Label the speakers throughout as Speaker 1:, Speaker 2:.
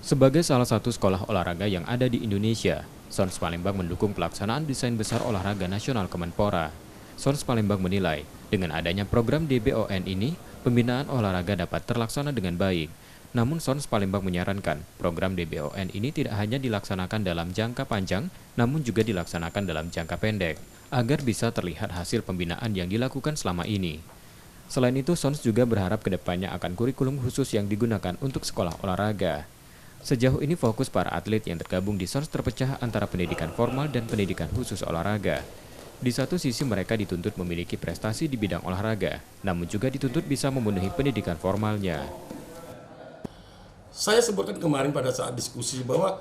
Speaker 1: Sebagai salah satu sekolah olahraga yang ada di Indonesia, SONS Palembang mendukung pelaksanaan desain besar olahraga nasional Kemenpora. SONS Palembang menilai, dengan adanya program DBON ini, pembinaan olahraga dapat terlaksana dengan baik. Namun SONS Palembang menyarankan, program DBON ini tidak hanya dilaksanakan dalam jangka panjang, namun juga dilaksanakan dalam jangka pendek, agar bisa terlihat hasil pembinaan yang dilakukan selama ini. Selain itu, SONS juga berharap kedepannya akan kurikulum khusus yang digunakan untuk sekolah olahraga. Sejauh ini fokus para atlet yang tergabung di SONS terpecah antara pendidikan formal dan pendidikan khusus olahraga. Di satu sisi mereka dituntut memiliki prestasi di bidang olahraga, namun juga dituntut bisa memenuhi pendidikan formalnya.
Speaker 2: Saya sebutkan kemarin pada saat diskusi bahwa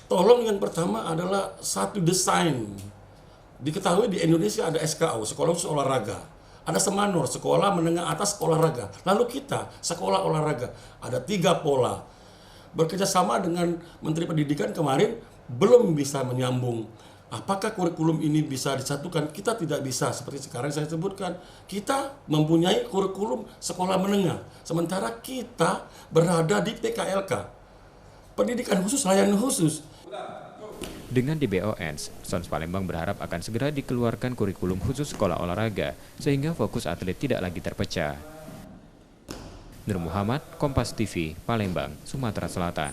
Speaker 2: tolong yang pertama adalah satu desain. Diketahui di Indonesia ada SKO, Sekolah Khusus Olahraga. Ada Semanur, Sekolah Menengah Atas Olahraga. Lalu kita, Sekolah Olahraga. Ada 3 pola. Bekerja sama dengan Menteri Pendidikan kemarin belum bisa menyambung. Apakah kurikulum ini bisa disatukan? Kita tidak bisa. Seperti sekarang saya sebutkan, kita mempunyai kurikulum sekolah menengah. Sementara kita berada di PKLK, pendidikan khusus, layanan khusus.
Speaker 1: Dengan DBON, SONS Palembang berharap akan segera dikeluarkan kurikulum khusus sekolah olahraga, sehingga fokus atlet tidak lagi terpecah. Nur Muhammad, Kompas TV, Palembang, Sumatera Selatan.